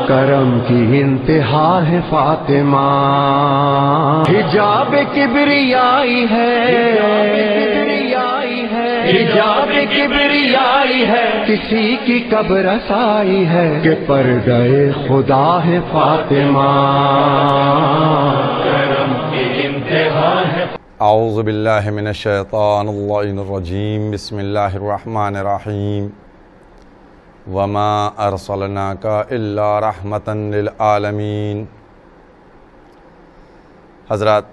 کرم کی انتہا ہے فاطمہ، حجاب کبریائی ہے، حجاب کبریائی ہے، کسی کی کب رسائی ہے کہ پردہ خدا ہے فاطمہ، کرم کی انتہا ہے۔ اعوذ باللہ من الشیطان اللعین الرجیم، بسم اللہ الرحمن الرحیم، وما ارسلناک الا رحمتا للعالمین۔ حضرات،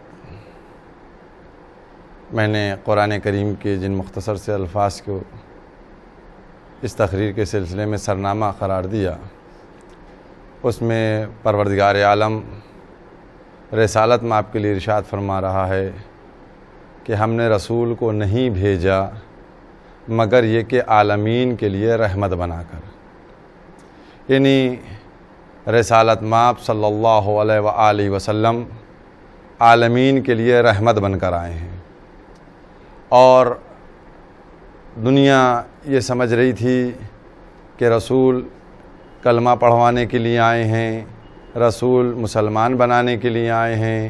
میں نے قرآن کریم کے جن مختصر سے الفاظ کو اس تقریر کے سلسلے میں سرنامہ قرار دیا، اس میں پروردگار عالم رسالت میں آپ کے لیے ارشاد فرما رہا ہے کہ ہم نے رسول کو نہیں بھیجا مگر یہ کہ عالمین کے لیے رحمت بنا کر، یعنی رسالت مآب صلی اللہ علیہ وآلہ وسلم عالمین کے لیے رحمت بن کر آئے ہیں۔ اور دنیا یہ سمجھ رہی تھی کہ رسول کلمہ پڑھوانے کے لیے آئے ہیں، رسول مسلمان بنانے کے لیے آئے ہیں،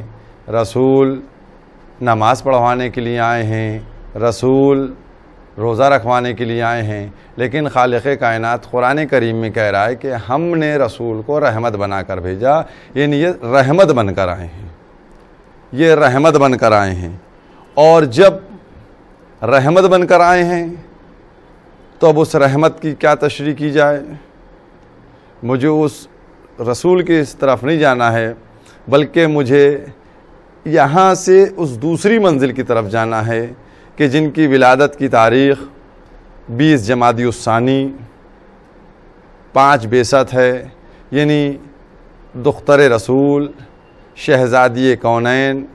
رسول نماز پڑھوانے کے لیے آئے ہیں، رسول روزہ رکھوانے کے لیے آئے ہیں، لیکن خالق کائنات قرآن کریم میں کہہ رہا ہے کہ ہم نے رسول کو رحمت بنا کر بھیجا، یعنی یہ رحمت بن کر آئے ہیں، یہ رحمت بن کر آئے ہیں۔ اور جب رحمت بن کر آئے ہیں تو اب اس رحمت کی کیا تشریح کی جائے؟ مجھے اس رسول کی اس طرف نہیں جانا ہے، بلکہ مجھے یہاں سے اس دوسری منزل کی طرف جانا ہے کہ جن کی ولادت کی تاریخ 20 جمادی الثانی 5 بعثت ہے، یعنی دختر رسول شہزادی کونین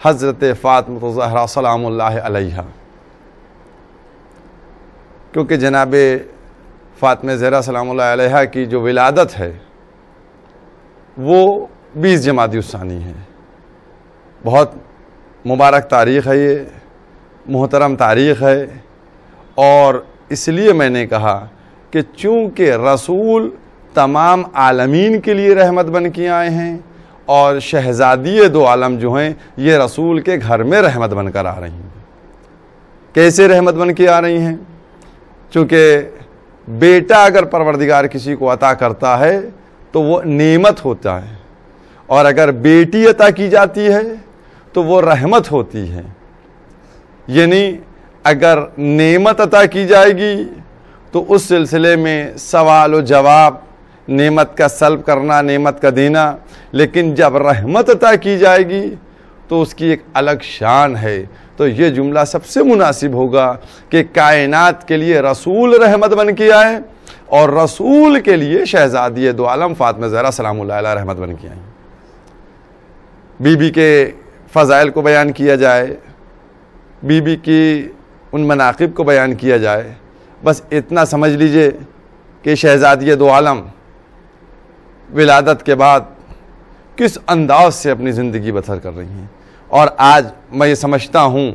حضرت فاطمہ الزہرا سلام اللہ علیہا، کیونکہ جناب فاطمہ زہرا سلام اللہ علیہا کی جو ولادت ہے وہ 20 جمادی الثانی ہے۔ بہت مبارک تاریخ ہے، یہ محترم تاریخ ہے، اور اس لیے میں نے کہا کہ چونکہ رسول تمام عالمین کے لیے رحمت بن کے آئے ہیں، اور شہزادی دو عالم جو ہیں یہ رسول کے گھر میں رحمت بن کر آ رہی ہیں۔ کیسے رحمت بن کے آ رہی ہیں؟ چونکہ بیٹا اگر پروردگار کسی کو عطا کرتا ہے تو وہ نعمت ہوتا ہے، اور اگر بیٹی عطا کی جاتی ہے تو وہ رحمت ہوتی ہے۔ یعنی اگر نعمت عطا کی جائے گی تو اس سلسلے میں سوال و جواب، نعمت کا سلب کرنا، نعمت کا دینا، لیکن جب رحمت عطا کی جائے گی تو اس کی ایک الگ شان ہے۔ تو یہ جملہ سب سے مناسب ہوگا کہ کائنات کے لیے رسول رحمت بن کے آئے، اور رسول کے لیے شہزادی دو عالم فاطمہ زہرا سلام اللہ علیہ رحمت بن کے آئیں۔ بی بی کے فضائل کو بیان کیا جائے، بی بی کی ان مناقب کو بیان کیا جائے، بس اتنا سمجھ لیجئے کہ شہزادی دو عالم ولادت کے بعد کس انداز سے اپنی زندگی بسر کر رہی ہیں۔ اور آج میں یہ سمجھتا ہوں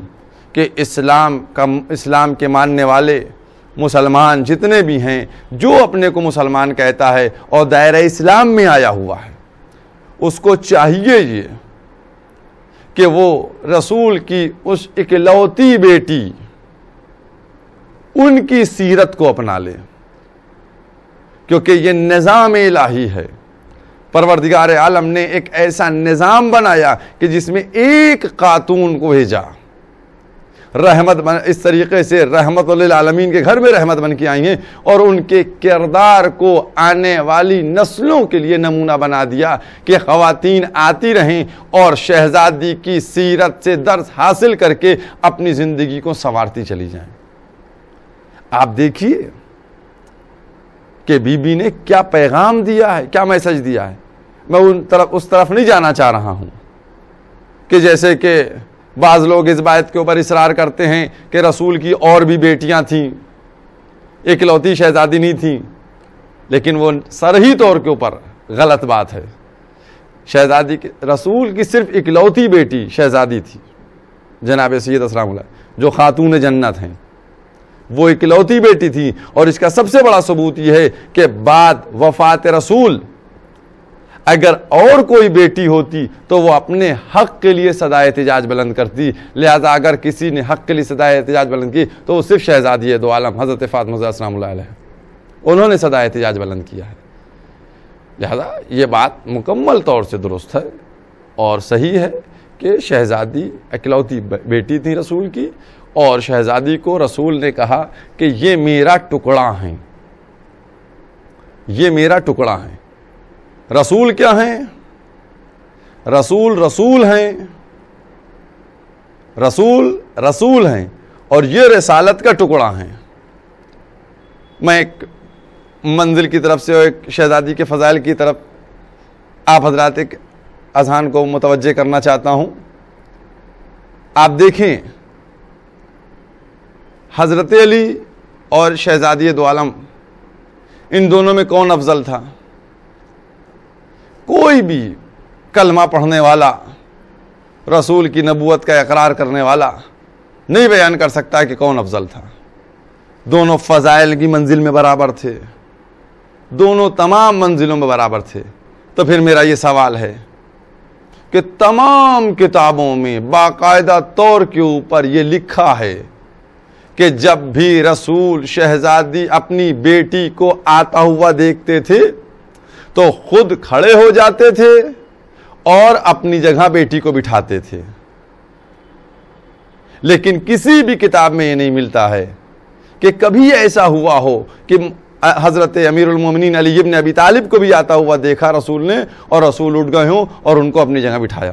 کہ اسلام کے ماننے والے مسلمان جتنے بھی ہیں، جو اپنے کو مسلمان کہتا ہے اور دائرہ اسلام میں آیا ہوا ہے، اس کو چاہیے یہ کہ وہ رسول کی اس اکلوتی بیٹی ان کی سیرت کو اپنا لے، کیونکہ یہ نظام الہی ہے۔ پروردگار عالم نے ایک ایسا نظام بنایا کہ جس میں ایک خاتون کو بھیجا، اس طریقے سے رحمت للعالمین کے گھر میں رحمت بن کے آئی ہیں، اور ان کے کردار کو آنے والی نسلوں کے لیے نمونہ بنا دیا کہ خواتین آتی رہیں اور شہزادی کی سیرت سے درس حاصل کر کے اپنی زندگی کو سنوارتی چلی جائیں۔ آپ دیکھیے کہ بی بی نے کیا پیغام دیا ہے، کیا میسج دیا ہے۔ میں اس طرف نہیں جانا چاہ رہا ہوں کہ جیسے کہ بعض لوگ اس بات کے اوپر اصرار کرتے ہیں کہ رسول کی اور بھی بیٹیاں تھیں، اکلوتی شہزادی نہیں تھیں، لیکن وہ صریح طور کے اوپر غلط بات ہے۔ شہزادی رسول کی صرف اکلوتی بیٹی شہزادی تھی، جناب سید اسلام اللہ، جو خاتون جنت ہیں۔ وہ اکلوتی بیٹی تھی، اور اس کا سب سے بڑا ثبوت یہ ہے کہ بعد وفات رسول اگر اور کوئی بیٹی ہوتی تو وہ اپنے حق کے لیے صدائے احتجاج بلند کرتی، لہذا اگر کسی نے حق کے لیے صدائے احتجاج بلند کی تو وہ صرف شہزادی دو عالم حضرت فاطمہ زہرا سلام اللہ علیہ، انہوں نے صدائے احتجاج بلند کیا ہے۔ لہذا یہ بات مکمل طور سے درست ہے اور صحیح ہے کہ شہزادی اکلوتی بیٹی تھی رسول کی، اور شہزادی کو رسول نے کہا کہ یہ میرا ٹکڑا ہیں، یہ میرا ٹکڑا ہیں۔ رسول کیا ہیں؟ رسول ہیں، رسول ہیں، اور یہ رسالت کا ٹکڑا ہیں۔ میں ایک منزل کی طرف سے اور ایک شہزادی کے فضائل کی طرف آپ حضرات کے اذہان کو متوجہ کرنا چاہتا ہوں۔ آپ دیکھیں حضرت علی اور شہزادی دو عالم، ان دونوں میں کون افضل تھا؟ کوئی بھی کلمہ پڑھنے والا، رسول کی نبوت کا اقرار کرنے والا نہیں بیان کر سکتا کہ کون افضل تھا۔ دونوں فضائل کی منزل میں برابر تھے، دونوں تمام منزلوں میں برابر تھے۔ تو پھر میرا یہ سوال ہے کہ تمام کتابوں میں باقاعدہ طور کے اوپر یہ لکھا ہے کہ جب بھی رسول شہزادی اپنی بیٹی کو آتا ہوا دیکھتے تھے تو خود کھڑے ہو جاتے تھے اور اپنی جگہ بیٹی کو بٹھاتے تھے، لیکن کسی بھی کتاب میں یہ نہیں ملتا ہے کہ کبھی ایسا ہوا ہو کہ حضرت امیر المومنین علی ابن ابی طالب کو بھی آتا ہوا دیکھا رسول نے اور رسول اٹھ گئے ہوں اور ان کو اپنی جگہ بٹھایا۔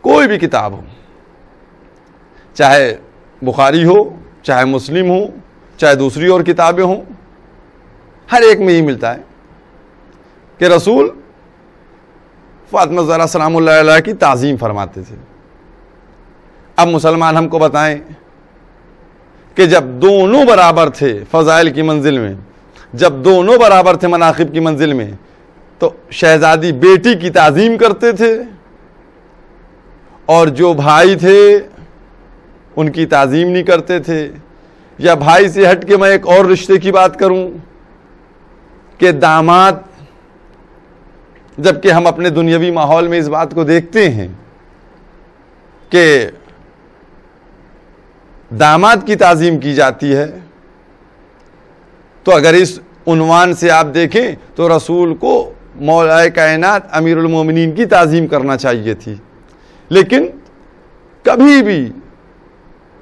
کوئی بھی کتاب ہو، چاہے بخاری ہو، چاہے مسلم ہو، چاہے دوسری اور کتابیں ہوں، ہر ایک میں یہ ملتا ہے کہ رسول فاطمہ زہرا سلام اللہ علیہ کی تعظیم فرماتے تھے۔ اب مسلمان ہم کو بتائیں کہ جب دونوں برابر تھے فضائل کی منزل میں، جب دونوں برابر تھے مناقب کی منزل میں، تو شہزادی بیٹی کی تعظیم کرتے تھے اور جو بھائی تھے ان کی تعظیم نہیں کرتے تھے۔ یا بھائی سے ہٹ کے میں ایک اور رشتے کی بات کروں کہ داماد، جبکہ ہم اپنے دنیاوی ماحول میں اس بات کو دیکھتے ہیں کہ داماد کی تعظیم کی جاتی ہے، تو اگر اس عنوان سے آپ دیکھیں تو رسول کو مولا کائنات امیر المومنین کی تعظیم کرنا چاہیے تھی، لیکن کبھی بھی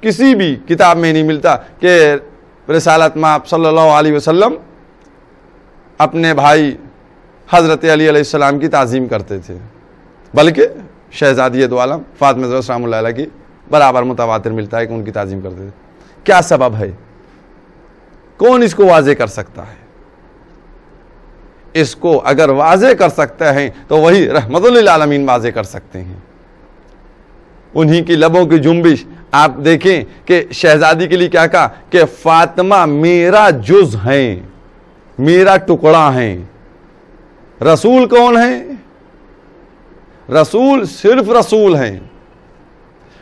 کسی بھی کتاب میں نہیں ملتا کہ رسالت مآب صلی اللہ علیہ وسلم اپنے بھائی حضرت علی علیہ السلام کی تعظیم کرتے تھے، بلکہ شہزادی دو عالم فاطمہ زہرا سلام اللہ علیہ کی برابر متواتر ملتا ہے کہ ان کی تعظیم کرتے تھے۔ کیا سبب ہے؟ کون اس کو واضح کر سکتا ہے؟ اس کو اگر واضح کر سکتے ہیں تو وہی رحمت للعالمین واضح کر سکتے ہیں۔ انہی کی لبوں کی جنبش آپ دیکھیں کہ شہزادی کے لیے کیا کہا کہ فاطمہ میرا جز ہیں، میرا ٹکڑا ہیں۔ رسول کون ہیں؟ رسول صرف رسول ہیں،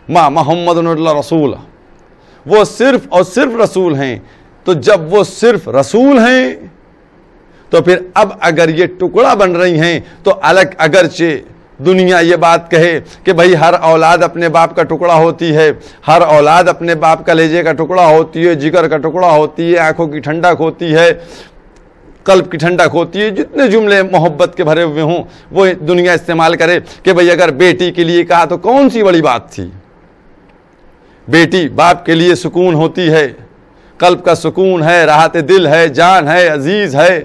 ما محمد اللہ رسول، وہ صرف اور صرف رسول ہیں۔ تو جب وہ صرف رسول ہیں تو پھر اب اگر یہ ٹکڑا بن رہی ہیں تو الگ، اگرچہ دنیا یہ بات کہے کہ بھائی ہر اولاد اپنے باپ کا ٹکڑا ہوتی ہے، ہر اولاد اپنے باپ کا لیجے کا ٹکڑا ہوتی ہے، جگر کا ٹکڑا ہوتی ہے، آنکھوں کی ٹھنڈک ہوتی ہے، قلب کی ٹھنڈک ہوتی ہے، جتنے جملے محبت کے بھرے ہوئے ہوں وہ دنیا استعمال کرے کہ بھئی اگر بیٹی کے لیے کہا تو کون سی بڑی بات تھی؟ بیٹی باپ کے لیے سکون ہوتی ہے، قلب کا سکون ہے، راحت دل ہے، جان ہے، عزیز ہے۔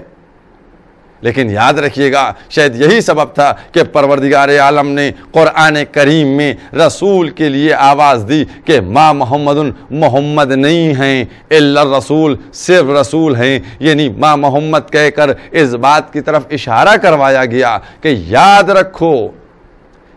لیکن یاد رکھیے گا شاید یہی سبب تھا کہ پروردگار عالم نے قرآن کریم میں رسول کے لیے آواز دی کہ ما محمد نہیں ہیں الا الرسول، صرف رسول ہیں، یعنی ما محمد کہہ کر اس بات کی طرف اشارہ کروایا گیا کہ یاد رکھو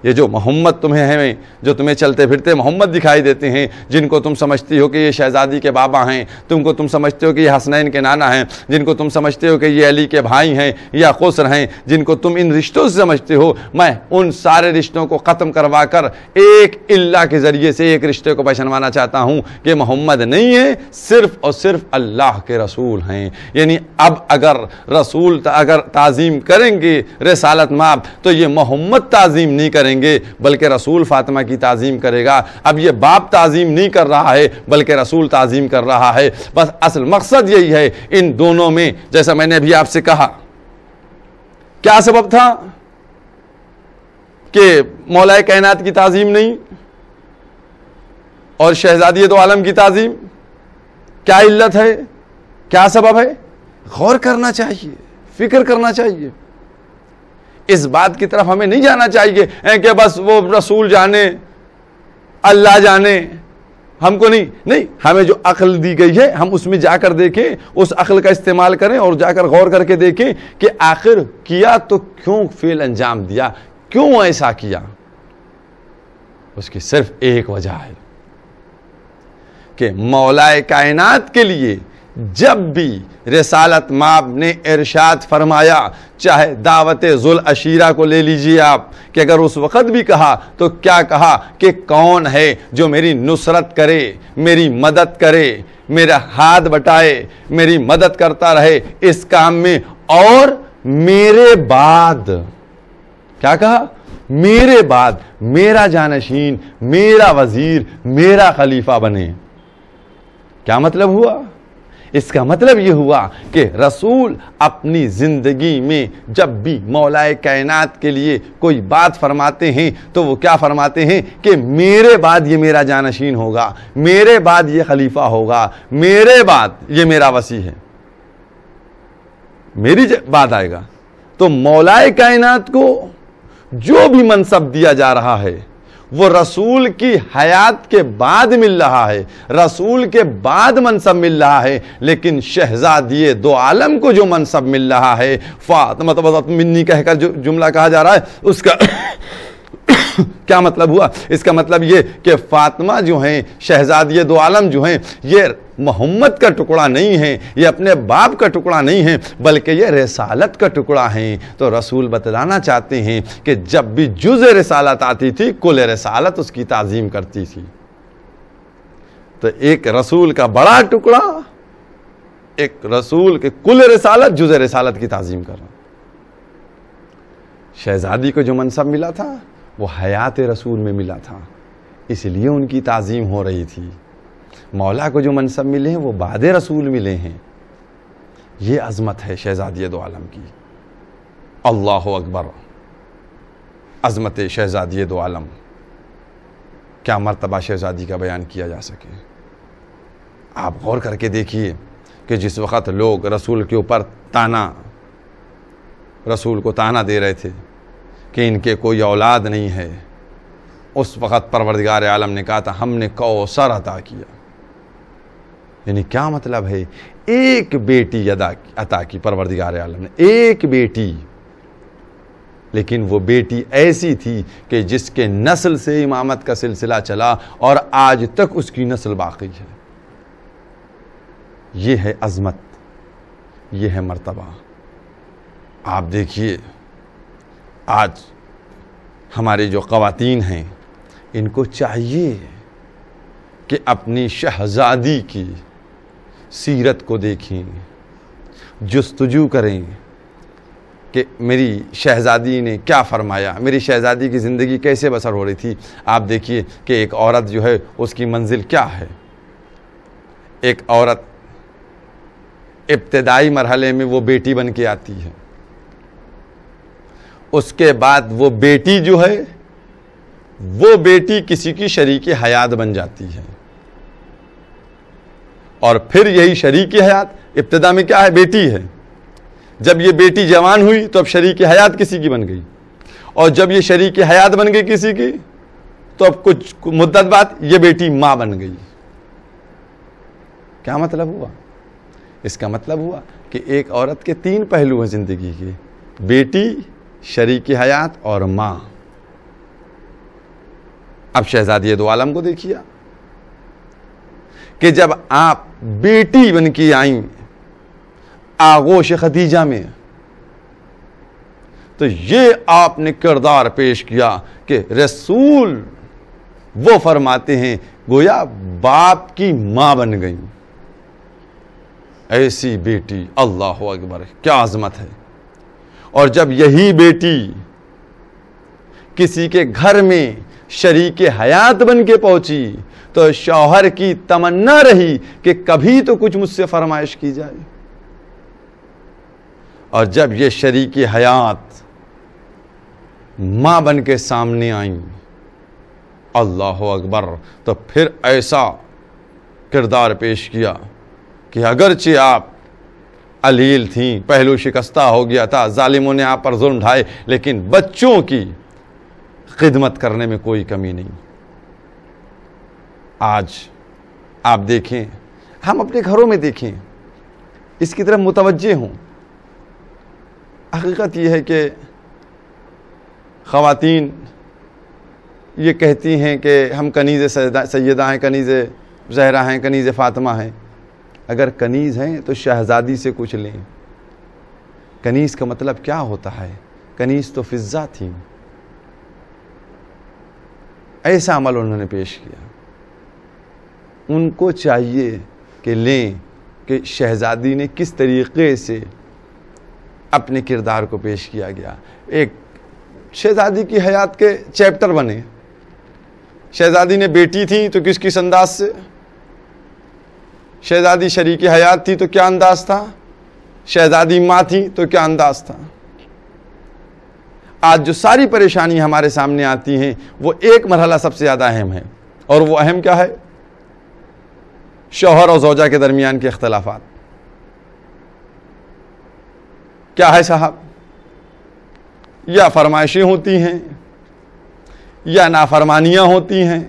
یہ جو محمد تمہیں ہیں، جو تمہیں چلتے پھرتے محمد دکھائی دیتے ہیں، جن کو تم سمجھتی ہو کہ یہ شہزادی کے بابا ہیں، تم سمجھتے ہو کہ یہ حسنین کے نانا ہیں، جن کو تم سمجھتے ہو کہ یہ علی کے بھائی ہیں یا خسر ہیں، جن کو تم ان رشتوں سے سمجھتے ہو، میں ان سارے رشتوں کو ختم کروا کر ایک اللہ کے ذریعے سے ایک رشتے کو پہچانوانا چاہتا ہوں کہ محمد نہیں ہے، صرف اور صرف اللہ کے رسول ہیں۔ یعنی اب اگر رسول اگر تعظیم کریں گے رسالت مآب تو یہ محمد تعظیم نہیں کریں گے بلکہ رسول فاطمہ کی تعظیم کرے گا۔ اب یہ باپ تعظیم نہیں کر رہا ہے بلکہ رسول تعظیم کر رہا ہے۔ بس اصل مقصد یہی ہے ان دونوں میں، جیسا میں نے ابھی آپ سے کہا، کیا سبب تھا کہ مولا کائنات کی تعظیم نہیں اور شہزادی دو عالم کی تعظیم؟ کیا علت ہے، کیا سبب ہے؟ غور کرنا چاہیے، فکر کرنا چاہیے۔ اس بات کی طرف ہمیں نہیں جانا چاہیے کہ بس وہ رسول جانے، اللہ جانے، ہم کو نہیں، ہمیں جو عقل دی گئی ہے ہم اس میں جا کر دیکھیں، اس عقل کا استعمال کریں اور جا کر غور کر کے دیکھیں کہ آخر کیا تو کیوں فعل انجام دیا، کیوں ایسا کیا۔ اس کی صرف ایک وجہ ہے کہ مولا کائنات کے لیے جب بھی رسالت مآب نے ارشاد فرمایا، چاہے دعوت ذوالعشیرہ کو لے لیجئے آپ، کہ اگر اس وقت بھی کہا تو کیا کہا کہ کون ہے جو میری نصرت کرے، میری مدد کرے، میرا ہاتھ بٹائے، میری مدد کرتا رہے اس کام میں، اور میرے بعد کیا کہا؟ میرے بعد میرا جانشین، میرا وزیر، میرا خلیفہ بنے۔ کیا مطلب ہوا؟ اس کا مطلب یہ ہوا کہ رسول اپنی زندگی میں جب بھی مولا کائنات کے لیے کوئی بات فرماتے ہیں تو وہ کیا فرماتے ہیں کہ میرے بعد یہ میرا جانشین ہوگا، میرے بعد یہ خلیفہ ہوگا، میرے بعد یہ میرا وصی ہے، میری بعد آئے گا۔ تو مولا کائنات کو جو بھی منصب دیا جا رہا ہے وہ رسول کی حیات کے بعد مل رہا ہے، رسول کے بعد منصب مل رہا ہے، لیکن شہزادی دو عالم کو جو منصب مل رہا ہے، فاطمہ منی کہہ کر جو جملہ کہا جا رہا ہے، اس کا کیا مطلب ہوا؟ اس کا مطلب یہ کہ فاطمہ جو ہیں، شہزادی دو عالم جو ہیں، یہ محمد کا ٹکڑا نہیں ہیں، یہ اپنے باپ کا ٹکڑا نہیں ہیں، بلکہ یہ رسالت کا ٹکڑا ہیں۔ تو رسول بتلانا چاہتے ہیں کہ جب بھی جز رسالت آتی تھی کل رسالت اس کی تعظیم کرتی تھی۔ تو ایک رسول کا بڑا ٹکڑا، ایک رسول کے کل رسالت، جز رسالت کی تعظیم کر رہا۔ شہزادی کو جو منصب ملا تھا وہ حیات رسول میں ملا تھا، اس لیے ان کی تعظیم ہو رہی تھی۔ مولا کو جو منصب ملے ہیں وہ بعد رسول ملے ہیں۔ یہ عظمت ہے شہزادی دو عالم کی۔ اللہ اکبر، عظمت شہزادی دو عالم، کیا مرتبہ شہزادی کا بیان کیا جا سکے۔ آپ غور کر کے دیکھیے کہ جس وقت لوگ رسول کے اوپر رسول کو تانا دے رہے تھے کہ ان کے کوئی اولاد نہیں ہے، اس وقت پروردگار عالم نے کہا تھا ہم نے کوثر عطا کیا۔ یعنی کیا مطلب ہے؟ ایک بیٹی عطا کی پروردگار عالم نے، ایک بیٹی، لیکن وہ بیٹی ایسی تھی کہ جس کے نسل سے امامت کا سلسلہ چلا اور آج تک اس کی نسل باقی ہے۔ یہ ہے عظمت، یہ ہے مرتبہ۔ آپ دیکھیے آج ہمارے جو خواتین ہیں ان کو چاہیے کہ اپنی شہزادی کی سیرت کو دیکھیں، جستجو کریں کہ میری شہزادی نے کیا فرمایا، میری شہزادی کی زندگی کیسے بسر ہو رہی تھی۔ آپ دیکھیے کہ ایک عورت جو ہے اس کی منزل کیا ہے۔ ایک عورت ابتدائی مرحلے میں وہ بیٹی بن کے آتی ہے، اس کے بعد وہ بیٹی جو ہے وہ بیٹی کسی کی شریک حیات بن جاتی ہے، اور پھر یہی شریک حیات ابتدا میں کیا ہے؟ بیٹی ہے۔ جب یہ بیٹی جوان ہوئی تو اب شریک حیات کسی کی بن گئی، اور جب یہ شریک حیات بن گئی کسی کی تو اب کچھ مدت بعد یہ بیٹی ماں بن گئی۔ کیا مطلب ہوا؟ اس کا مطلب ہوا کہ ایک عورت کے تین پہلو ہیں زندگی کے، بیٹی، شریک حیات اور ماں۔ اب شہزادی دو عالم کو دیکھیے کہ جب آپ بیٹی بن کے آئیں آغوش خدیجہ میں تو یہ آپ نے کردار پیش کیا کہ رسول وہ فرماتے ہیں گویا باپ کی ماں بن گئی. ایسی بیٹی، اللہ اکبر، کیا عظمت ہے. اور جب یہی بیٹی کسی کے گھر میں شریک حیات بن کے پہنچی تو شوہر کی تمنا رہی کہ کبھی تو کچھ مجھ سے فرمائش کی جائے. اور جب یہ شریک حیات ماں بن کے سامنے آئیں، اللہ اکبر، تو پھر ایسا کردار پیش کیا کہ اگرچہ آپ علیل تھیں، پہلو شکستہ ہو گیا تھا، ظالموں نے آپ پر ظلم ڈھائے، لیکن بچوں کی خدمت کرنے میں کوئی کمی نہیں. آج آپ دیکھیں، ہم اپنے گھروں میں دیکھیں، اس کی طرف متوجہ ہوں. حقیقت یہ ہے کہ خواتین یہ کہتی ہیں کہ ہم کنیز سیدہ ہیں، کنیز زہرا ہیں، کنیز فاطمہ ہیں. اگر کنیز ہیں تو شہزادی سے کچھ لیں. کنیز کا مطلب کیا ہوتا ہے؟ کنیز تو فضہ تھی. ایسا عمل انہوں نے پیش کیا. ان کو چاہیے کہ لیں کہ شہزادی نے کس طریقے سے اپنے کردار کو پیش کیا گیا. ایک شہزادی کی حیات کے چیپٹر بنے. شہزادی نے بیٹی تھی تو کس انداز سے، شہزادی شریک حیات تھی تو کیا انداز تھا، شہزادی ماں تھی تو کیا انداز تھا. آج جو ساری پریشانی ہمارے سامنے آتی ہیں وہ ایک مرحلہ سب سے زیادہ اہم ہے، اور وہ اہم کیا ہے؟ شوہر اور زوجہ کے درمیان کے اختلافات. کیا ہے صاحب؟ یا فرمائشیں ہوتی ہیں یا نافرمانیاں ہوتی ہیں.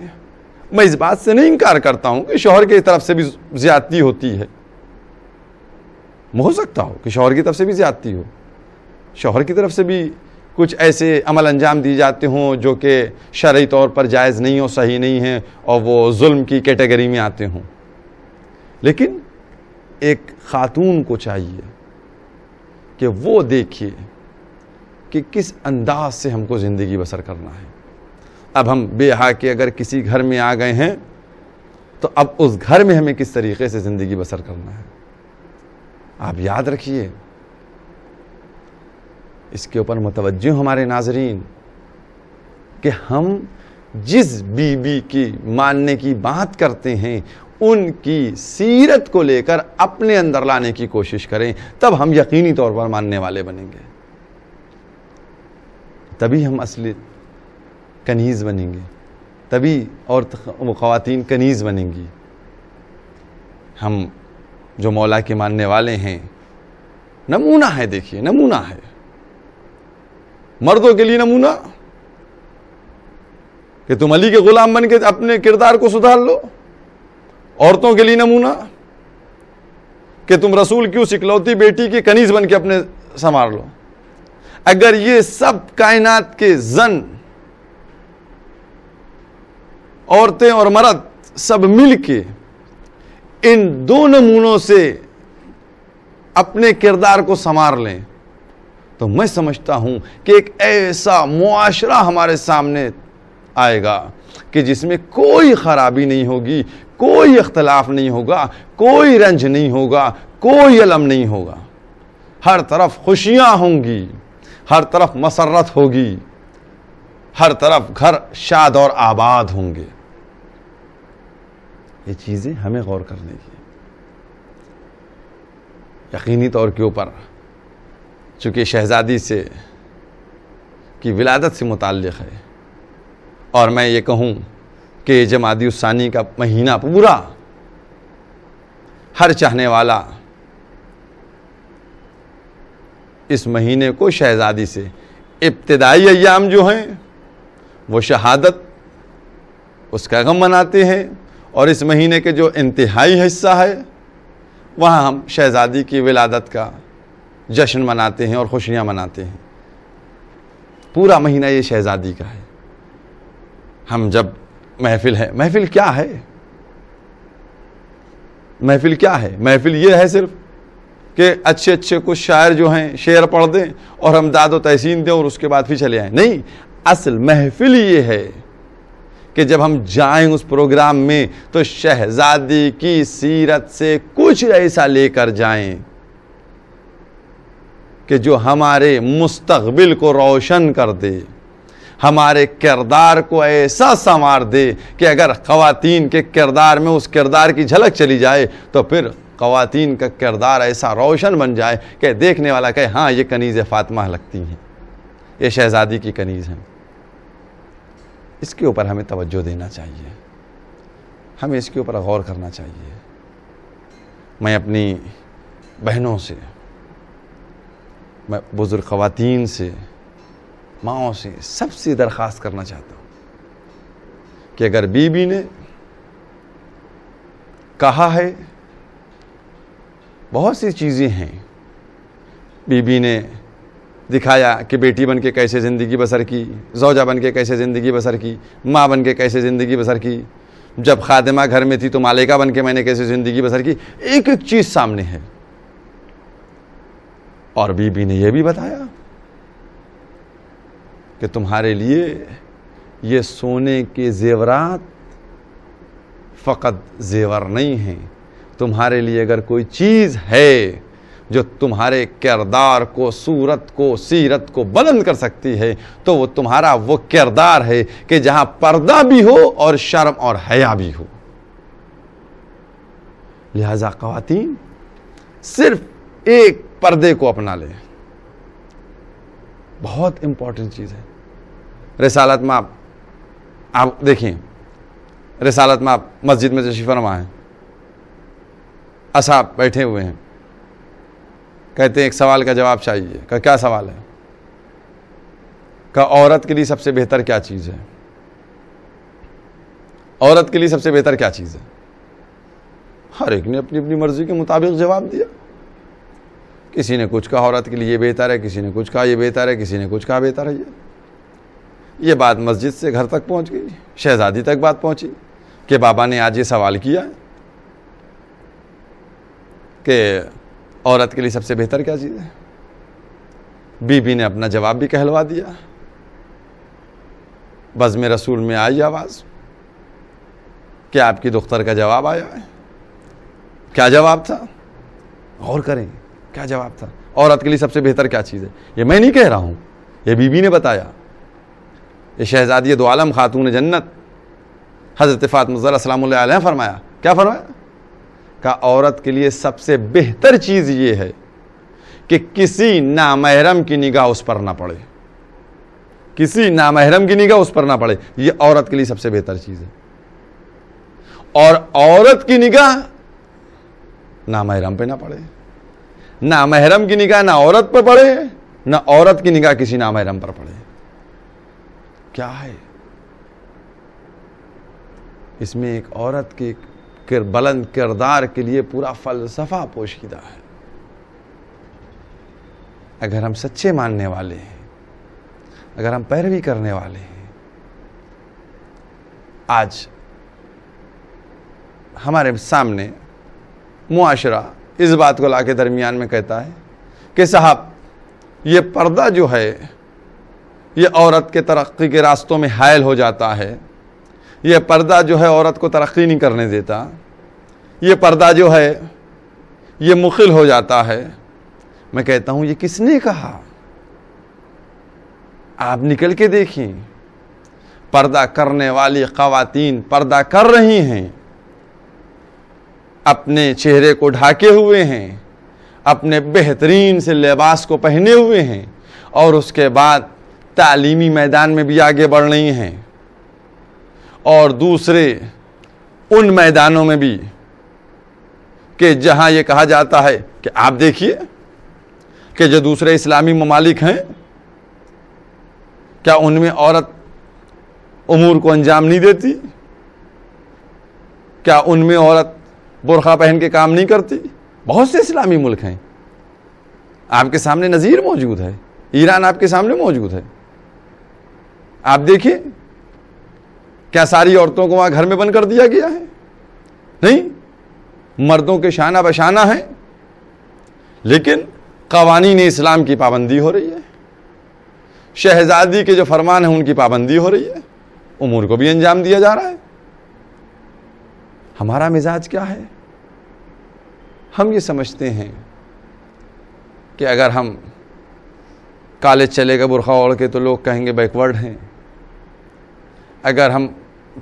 میں اس بات سے نہیں انکار کرتا ہوں کہ شوہر کی طرف سے بھی زیادتی ہوتی ہے. ہو سکتا ہو کہ شوہر کی طرف سے بھی زیادتی ہو، شوہر کی طرف سے بھی کچھ ایسے عمل انجام دی جاتے ہوں جو کہ شرعی طور پر جائز نہیں ہو، صحیح نہیں ہیں، اور وہ ظلم کی کیٹیگری میں آتے ہوں. لیکن ایک خاتون کو چاہیے کہ وہ دیکھیے کہ کس انداز سے ہم کو زندگی بسر کرنا ہے. اب ہم بے حا کے اگر کسی گھر میں آ گئے ہیں تو اب اس گھر میں ہمیں کس طریقے سے زندگی بسر کرنا ہے. آپ یاد رکھیے، اس کے اوپر متوجہ ہمارے ناظرین، کہ ہم جس بی بی کی ماننے کی بات کرتے ہیں ان کی سیرت کو لے کر اپنے اندر لانے کی کوشش کریں، تب ہم یقینی طور پر ماننے والے بنیں گے. تبھی ہم اصلی کنیز بنیں گے، تبھی اور خواتین کنیز بنیں گی. ہم جو مولا کے ماننے والے ہیں، نمونہ ہے. دیکھیے، نمونہ ہے. مردوں کے لیے نمونہ کہ تم علی کے غلام بن کے اپنے کردار کو سدھار لو. عورتوں کے لیے نمونہ کہ تم رسول کی اس اکلوتی بیٹی کی کنیز بن کے اپنے سنوار لو. اگر یہ سب کائنات کے زن، عورتیں اور مرد سب مل کے ان دو نمونوں سے اپنے کردار کو سنوار لیں تو میں سمجھتا ہوں کہ ایک ایسا معاشرہ ہمارے سامنے آئے گا کہ جس میں کوئی خرابی نہیں ہوگی، کوئی اختلاف نہیں ہوگا، کوئی رنج نہیں ہوگا، کوئی الم نہیں ہوگا. ہر طرف خوشیاں ہوں گی، ہر طرف مسرت ہوگی، ہر طرف گھر شاد اور آباد ہوں گے. یہ چیزیں ہمیں غور کرنے کی یقینی طور کے اوپر، چونکہ شہزادی سے کی ولادت سے متعلق ہے. اور میں یہ کہوں کہ جمادی الثانی کا مہینہ پورا ہر چاہنے والا اس مہینے کو شہزادی سے، ابتدائی ایام جو ہیں وہ شہادت اس کا غم مناتے ہیں، اور اس مہینے کے جو انتہائی حصہ ہے وہاں ہم شہزادی کی ولادت کا جشن مناتے ہیں اور خوشیاں مناتے ہیں. پورا مہینہ یہ شہزادی کا ہے. ہم جب محفل ہے. محفل کیا ہے؟ محفل کیا ہے؟ محفل یہ ہے صرف کہ اچھے اچھے کچھ شاعر جو ہیں شعر پڑھ دیں اور ہم داد و تحسین دیں اور اس کے بعد پھر چلے آئیں. نہیں، اصل محفل یہ ہے کہ جب ہم جائیں اس پروگرام میں تو شہزادی کی سیرت سے کچھ ایسا لے کر جائیں کہ جو ہمارے مستقبل کو روشن کر دے، ہمارے کردار کو ایسا سنوار دے کہ اگر خواتین کے کردار میں اس کردار کی جھلک چلی جائے تو پھر خواتین کا کردار ایسا روشن بن جائے کہ دیکھنے والا کہے ہاں یہ کنیز فاطمہ لگتی ہیں، یہ شہزادی کی کنیز ہیں. اس کے اوپر ہمیں توجہ دینا چاہیے، ہمیں اس کے اوپر غور کرنا چاہیے. میں اپنی بہنوں سے، میں بزرگ خواتین سے، ماؤں سے، سب سے درخواست کرنا چاہتا ہوں کہ اگر بیوی نے کہا ہے، بہت سی چیزیں ہیں، بیوی نے دکھایا کہ بیٹی بن کے کیسے زندگی بسر کی، زوجہ بن کے کیسے زندگی بسر کی، ماں بن کے کیسے زندگی بسر کی، جب خادمہ گھر میں تھی تو مالکہ بن کے میں نے کیسے زندگی بسر کی. ایک ایک چیز سامنے ہے. اور بیوی نے یہ بھی بتایا کہ تمہارے لیے یہ سونے کے زیورات فقط زیور نہیں ہیں، تمہارے لیے اگر کوئی چیز ہے جو تمہارے کردار کو، صورت کو، سیرت کو بلند کر سکتی ہے تو وہ تمہارا وہ کردار ہے کہ جہاں پردہ بھی ہو اور شرم اور حیا بھی ہو. لہذا خواتین صرف ایک پردے کو اپنا لیں، بہت امپورٹنٹ چیز ہے. رسالت میں آپ دیکھیں، رسالت میں آپ مسجد میں تشریف فرما ہیں، اصحاب بیٹھے ہوئے ہیں، کہتے ہیں ایک سوال کا جواب چاہیے. کہ کیا سوال ہے؟ کہ عورت کے لیے سب سے بہتر کیا چیز ہے؟ عورت کے لیے سب سے بہتر کیا چیز ہے؟ ہر ایک نے اپنی اپنی مرضی کے مطابق جواب دیا. کسی نے کچھ کہا عورت کے لیے یہ بہتر ہے، کسی نے کچھ کہا یہ بہتر ہے، کسی نے کچھ کہا بہتر ہے. یہ بات مسجد سے گھر تک پہنچ گئی، شہزادی تک بات پہنچی کہ بابا نے آج یہ سوال کیا ہے کہ عورت کے لیے سب سے بہتر کیا چیز ہے. بی نے اپنا جواب بھی کہلوا دیا. بزم رسول میں آئی آواز کہ آپ کی دختر کا جواب آیا ہے. کیا جواب تھا؟ غور کریں، کیا جواب تھا؟ عورت کے لیے سب سے بہتر کیا چیز ہے؟ یہ میں نہیں کہہ رہا ہوں، یہ بی نے بتایا. یہ شہزادی دو عالم خاتون جنت حضرت فاطمہ الزہرا سلام اللہ علیہ فرمایا. کیا فرمایا؟ کہ عورت کے لیے سب سے بہتر چیز یہ ہے کہ کسی نامحرم کی نگاہ اس پر نہ پڑے، کسی نامحرم کی نگاہ اس پر نہ پڑے. یہ عورت کے لیے سب سے بہتر چیز ہے. اور عورت کی نگاہ نامحرم پہ نہ پڑے، نامحرم کی نگاہ نہ عورت پر پڑے، نہ عورت کی نگاہ کسی نامحرم پر پڑے. کیا ہے اس میں؟ ایک عورت کے بلند کردار کے لیے پورا فلسفہ پوشیدہ ہے. اگر ہم سچے ماننے والے ہیں، اگر ہم پیروی کرنے والے ہیں، آج ہمارے سامنے معاشرہ اس بات کو لا کے درمیان میں کہتا ہے کہ صاحب یہ پردہ جو ہے یہ عورت کے ترقی کے راستوں میں حائل ہو جاتا ہے، یہ پردہ جو ہے عورت کو ترقی نہیں کرنے دیتا، یہ پردہ جو ہے یہ مخل ہو جاتا ہے. میں کہتا ہوں یہ کس نے کہا؟ آپ نکل کے دیکھیں، پردہ کرنے والی خواتین پردہ کر رہی ہیں، اپنے چہرے کو ڈھاکے ہوئے ہیں، اپنے بہترین سے لباس کو پہنے ہوئے ہیں، اور اس کے بعد تعلیمی میدان میں بھی آگے بڑھ رہی ہیں، اور دوسرے ان میدانوں میں بھی کہ جہاں یہ کہا جاتا ہے کہ آپ دیکھیے کہ جو دوسرے اسلامی ممالک ہیں کیا ان میں عورت امور کو انجام نہیں دیتی؟ کیا ان میں عورت برقع پہن کے کام نہیں کرتی؟ بہت سے اسلامی ملک ہیں، آپ کے سامنے نظیر موجود ہے، ایران آپ کے سامنے موجود ہے. آپ دیکھیں کیا ساری عورتوں کو وہاں گھر میں بند کر دیا گیا ہے؟ نہیں، مردوں کے شانہ بشانہ ہیں، لیکن قوانین اسلام کی پابندی ہو رہی ہے، شہزادی کے جو فرمان ہیں ان کی پابندی ہو رہی ہے، امور کو بھی انجام دیا جا رہا ہے۔ ہمارا مزاج کیا ہے؟ ہم یہ سمجھتے ہیں کہ اگر ہم کالج چلے گئے برقع اوڑھ کے تو لوگ کہیں گے بیکورڈ ہیں، اگر ہم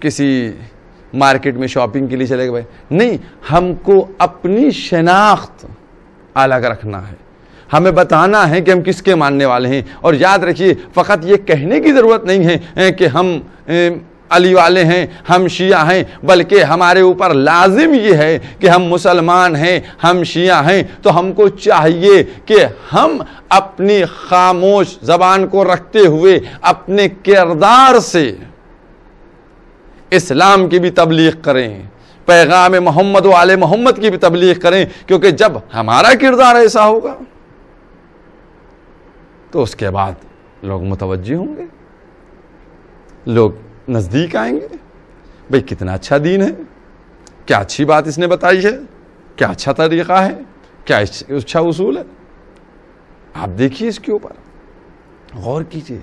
کسی مارکیٹ میں شاپنگ کے لیے چلے گئے، نہیں، ہم کو اپنی شناخت الگ رکھنا ہے، ہمیں بتانا ہے کہ ہم کس کے ماننے والے ہیں۔ اور یاد رکھیے، فقط یہ کہنے کی ضرورت نہیں ہے کہ ہم علی والے ہیں، ہم شیعہ ہیں، بلکہ ہمارے اوپر لازم یہ ہے کہ ہم مسلمان ہیں، ہم شیعہ ہیں، تو ہم کو چاہیے کہ ہم اپنی خاموش زبان کو رکھتے ہوئے اپنے کردار سے اسلام کی بھی تبلیغ کریں، پیغام محمد و آل محمد کی بھی تبلیغ کریں، کیونکہ جب ہمارا کردار ایسا ہوگا تو اس کے بعد لوگ متوجہ ہوں گے، لوگ نزدیک آئیں گے، بھئی کتنا اچھا دین ہے، کیا اچھی بات اس نے بتائی ہے، کیا اچھا طریقہ ہے، کیا اچھا اصول ہے۔ آپ دیکھیے اس کے اوپر غور کیجئے،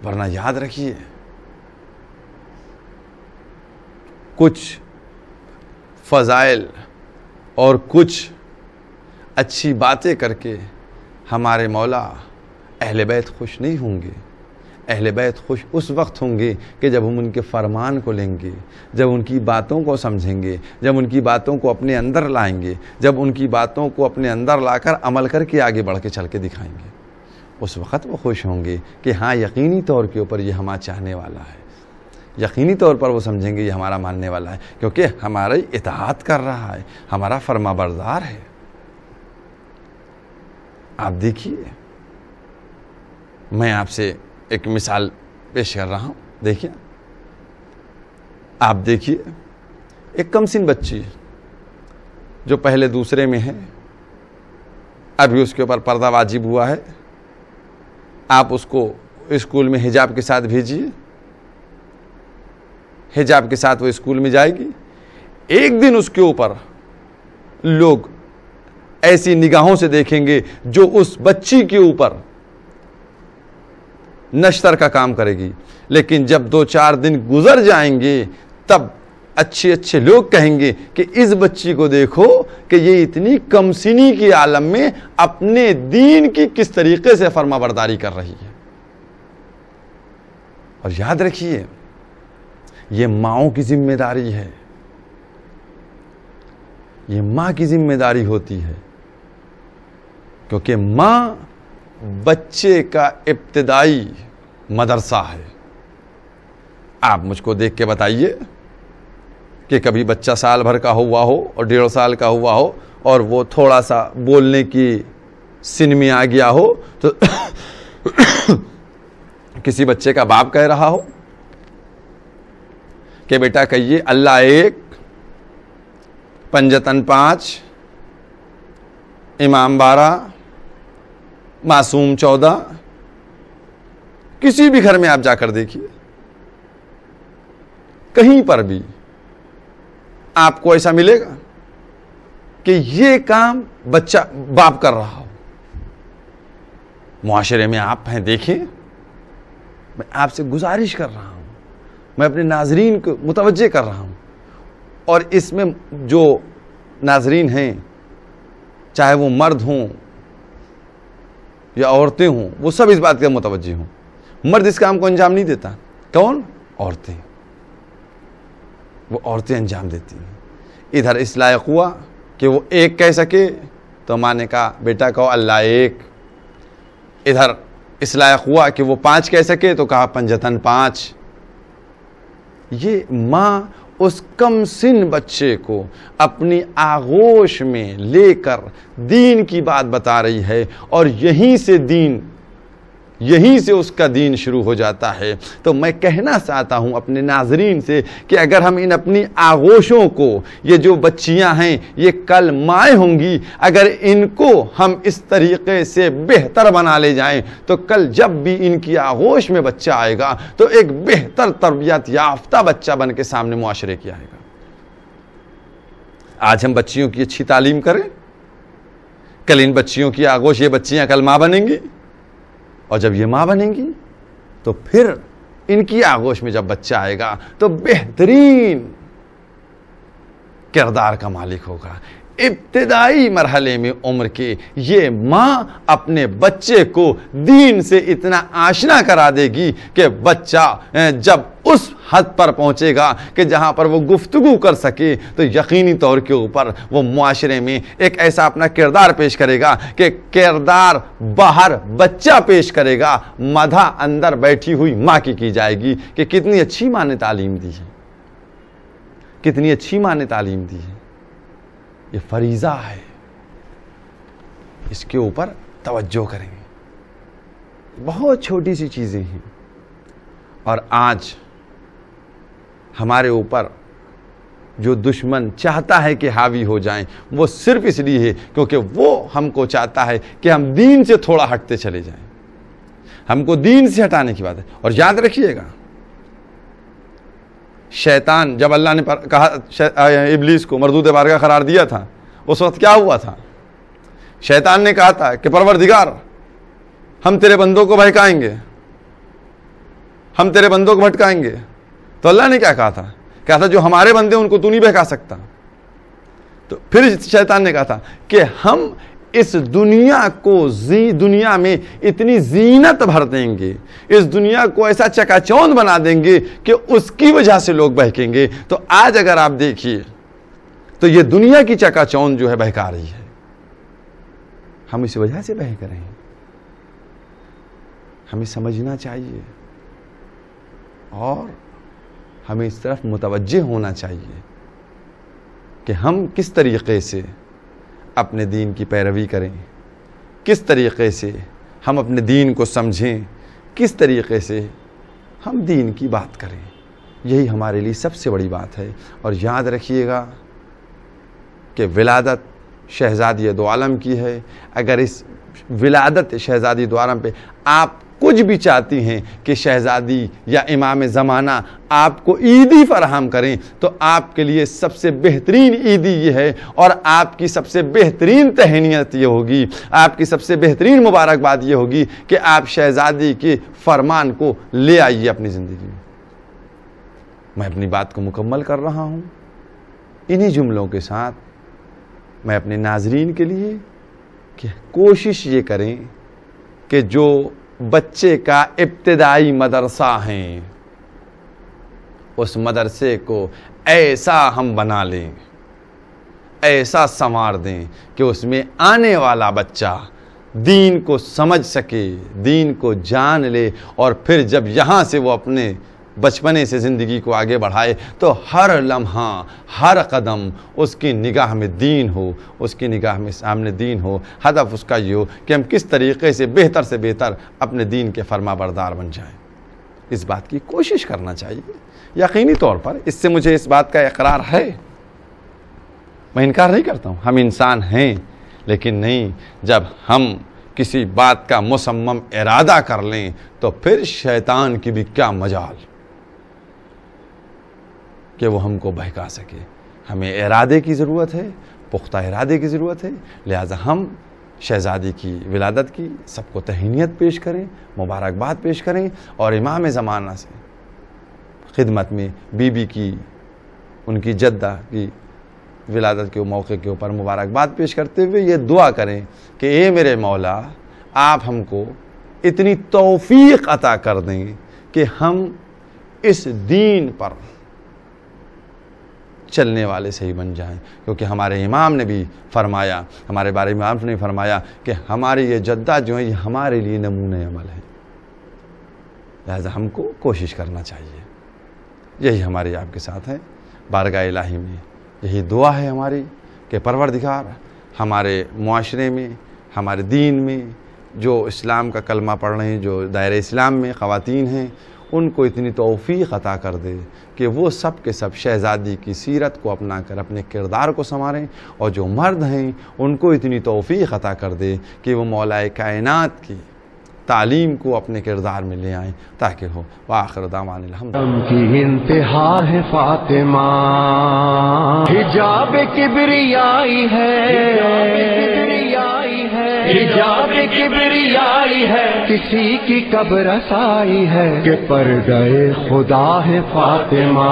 ورنہ یاد رکھیے کچھ فضائل اور کچھ اچھی باتیں کر کے ہمارے مولا اہل بیت خوش نہیں ہوں گے۔ اہل بیت خوش اس وقت ہوں گے کہ جب ہم ان کے فرمان کو لیں گے، جب ان کی باتوں کو سمجھیں گے، جب ان کی باتوں کو اپنے اندر لائیں گے، جب ان کی باتوں کو اپنے اندر لا کر عمل کر کے آگے بڑھ کے چل کے دکھائیں گے، اس وقت وہ خوش ہوں گے کہ ہاں یقینی طور کے اوپر یہ ہمارا چاہنے والا ہے، یقینی طور پر وہ سمجھیں گے یہ ہمارا ماننے والا ہے، کیونکہ ہماری اطاعت کر رہا ہے، ہمارا فرما بردار ہے۔ آپ دیکھیے، میں آپ سے ایک مثال پیش کر رہا ہوں، دیکھیے، آپ دیکھیے ایک کم سن بچی جو پہلے دوسرے میں ہے، ابھی اس کے اوپر پردہ واجب ہوا ہے، آپ اس کو اسکول میں حجاب کے ساتھ بھیجیے، حجاب کے ساتھ وہ اسکول میں جائے گی، ایک دن اس کے اوپر لوگ ایسی نگاہوں سے دیکھیں گے جو اس بچی کے اوپر نشتر کا کام کرے گی، لیکن جب 2-4 دن گزر جائیں گے تب اچھے اچھے لوگ کہیں گے کہ اس بچی کو دیکھو کہ یہ اتنی کم سنی کے عالم میں اپنے دین کی کس طریقے سے فرما برداری کر رہی ہے۔ اور یاد رکھیے، یہ ماؤں کی ذمہ داری ہے، یہ ماں کی ذمہ داری ہوتی ہے، کیونکہ ماں بچے کا ابتدائی مدرسہ ہے۔ آپ مجھ کو دیکھ کے بتائیے کہ کبھی بچہ سال بھر کا ہوا ہو اور 1.5 سال کا ہوا ہو اور وہ تھوڑا سا بولنے کی سن میں آ گیا ہو تو کسی بچے کا باپ کہہ رہا ہو کہ بیٹا کہیے اللہ ایک، پنجتن 5، امام 12، معصوم 14، کسی بھی گھر میں آپ جا کر دیکھیے، کہیں پر بھی آپ کو ایسا ملے گا کہ یہ کام بچہ باپ کر رہا ہو۔ معاشرے میں آپ ہیں، دیکھیں، میں آپ سے گزارش کر رہا ہوں، میں اپنے ناظرین کو متوجہ کر رہا ہوں، اور اس میں جو ناظرین ہیں چاہے وہ مرد ہوں یا عورتیں ہوں، وہ سب اس بات کے متوجہ ہوں، مرد اس کام کو انجام نہیں دیتا، کون؟ عورتیں، وہ عورتیں انجام دیتی ہیں۔ ادھر اس لائق ہوا کہ وہ ایک کہہ سکے تو ماں نے کہا بیٹا کہو اللہ ایک، ادھر اس لائق ہوا کہ وہ 5 کہہ سکے تو کہا پنجتن 5۔ یہ ماں اس کم سن بچے کو اپنی آغوش میں لے کر دین کی بات بتا رہی ہے، اور یہیں سے دین یہیں سے اس کا دین شروع ہو جاتا ہے۔ تو میں کہنا چاہتا ہوں اپنے ناظرین سے کہ اگر ہم ان اپنی آغوشوں کو، یہ جو بچیاں ہیں یہ کل مائیں ہوں گی، اگر ان کو ہم اس طریقے سے بہتر بنا لے جائیں تو کل جب بھی ان کی آغوش میں بچہ آئے گا تو ایک بہتر تربیت یافتہ بچہ بن کے سامنے معاشرے کی آئے گا۔ آج ہم بچیوں کی اچھی تعلیم کریں، کل ان بچیوں کی آغوش، یہ بچیاں کل ماں بنیں گی، اور جب یہ ماں بنیں گی تو پھر ان کی آغوش میں جب بچہ آئے گا تو بہترین کردار کا مالک ہوگا۔ ابتدائی مرحلے میں عمر کے یہ ماں اپنے بچے کو دین سے اتنا آشنا کرا دے گی کہ بچہ جب اس حد پر پہنچے گا کہ جہاں پر وہ گفتگو کر سکے تو یقینی طور کے اوپر وہ معاشرے میں ایک ایسا اپنا کردار پیش کرے گا کہ کردار باہر بچہ پیش کرے گا، مدح اندر بیٹھی ہوئی ماں کی جائے گی کہ کتنی اچھی ماں نے تعلیم دی ہے، کتنی اچھی ماں نے تعلیم دی ہے۔ یہ فریضہ ہے، اس کے اوپر توجہ کریں گے۔ بہت چھوٹی سی چیزیں ہیں، اور آج ہمارے اوپر جو دشمن چاہتا ہے کہ حاوی ہو جائیں وہ صرف اس لیے ہے کیونکہ وہ ہم کو چاہتا ہے کہ ہم دین سے تھوڑا ہٹتے چلے جائیں، ہم کو دین سے ہٹانے کی بات ہے۔ اور یاد رکھیے گا، شیطان جب اللہ نے کہا ابلیس کو مردود بارگاہ قرار دیا تھا، اس وقت کیا ہوا تھا؟ شیطان نے کہا تھا کہ پروردگار ہم تیرے بندوں کو بہکائیں گے، ہم تیرے بندوں کو بھٹکائیں گے۔ تو اللہ نے کیا کہا تھا؟ کہا تھا جو ہمارے بندے ان کو تو نہیں بہکا سکتا۔ تو پھر شیطان نے کہا تھا کہ ہم اس دنیا کو دنیا میں اتنی زینت بھر دیں گے، اس دنیا کو ایسا چکا چوند بنا دیں گے کہ اس کی وجہ سے لوگ بہکیں گے۔ تو آج اگر آپ دیکھیے تو یہ دنیا کی چکا چوند جو ہے بہکا رہی ہے، ہم اس وجہ سے بہک رہے ہیں۔ ہمیں سمجھنا چاہیے اور ہمیں اس طرف متوجہ ہونا چاہیے کہ ہم کس طریقے سے اپنے دین کی پیروی کریں، کس طریقے سے ہم اپنے دین کو سمجھیں، کس طریقے سے ہم دین کی بات کریں۔ یہی ہمارے لیے سب سے بڑی بات ہے۔ اور یاد رکھیے گا کہ ولادت شہزادی دو عالم کی ہے۔ اگر اس ولادت شہزادی دو عالم پہ آپ کچھ بھی چاہتی ہیں کہ شہزادی یا امام زمانہ آپ کو عیدی فراہم کریں تو آپ کے لیے سب سے بہترین عیدی یہ ہے، اور آپ کی سب سے بہترین تہنیت یہ ہوگی، آپ کی سب سے بہترین مبارکباد یہ ہوگی کہ آپ شہزادی کے فرمان کو لے آئیے اپنی زندگی میں۔ میں اپنی بات کو مکمل کر رہا ہوں انہی جملوں کے ساتھ۔ میں اپنے ناظرین کے لیے کہ کوشش یہ کریں کہ جو بچے کا ابتدائی مدرسہ ہیں اس مدرسے کو ایسا ہم بنا لیں، ایسا سنوار دیں کہ اس میں آنے والا بچہ دین کو سمجھ سکے، دین کو جان لے، اور پھر جب یہاں سے وہ اپنے بچپنے سے زندگی کو آگے بڑھائے تو ہر لمحہ ہر قدم اس کی نگاہ میں دین ہو، اس کی نگاہ میں سامنے دین ہو۔ ہدف اس کا یہ ہو کہ ہم کس طریقے سے بہتر اپنے دین کے فرما بردار بن جائیں۔ اس بات کی کوشش کرنا چاہیے۔ یقینی طور پر اس سے مجھے اس بات کا اقرار ہے، میں انکار نہیں کرتا ہوں، ہم انسان ہیں، لیکن نہیں، جب ہم کسی بات کا مصمم ارادہ کر لیں تو پھر شیطان کی بھی کیا مجال کہ وہ ہم کو بہکا سکے۔ ہمیں ارادے کی ضرورت ہے، پختہ ارادے کی ضرورت ہے، لہٰذا ہم شہزادی کی ولادت کی سب کو تہنیت پیش کریں، مبارکباد پیش کریں، اور امام زمانہ سے خدمت میں بی بی کی، ان کی جدہ کی ولادت کے موقع کے اوپر مبارکباد پیش کرتے ہوئے یہ دعا کریں کہ اے میرے مولا، آپ ہم کو اتنی توفیق عطا کر دیں کہ ہم اس دین پر چلنے والے صحیح بن جائیں، کیونکہ ہمارے امام نے بھی فرمایا، ہمارے بارے میں امام نے فرمایا کہ ہماری یہ جدہ جو ہے یہ ہمارے لیے نمونہ عمل ہے، لہذا ہم کو کوشش کرنا چاہیے۔ یہی ہماری آپ کے ساتھ ہے، بارگاہ الہی میں یہی دعا ہے ہماری کہ پروردگار ہمارے معاشرے میں، ہمارے دین میں جو اسلام کا کلمہ پڑھ رہے ہیں، جو دائرہ اسلام میں خواتین ہیں، ان کو اتنی توفیق عطا کر دے کہ وہ سب کے سب شہزادی کی سیرت کو اپنا کر اپنے کردار کو سنواریں، اور جو مرد ہیں ان کو اتنی توفیق عطا کر دے کہ وہ مولا کائنات کی تعلیم کو اپنے کردار میں لے آئیں تاکہ ہو۔ وآخر دعوانا الحمد کی انتہا ہے فاطمہ، حجاب کبریائی ہے، حجاب کبریائی ہے، کسی کی کب رسائی ہے کہ پردہ خدا ہے فاطمہ۔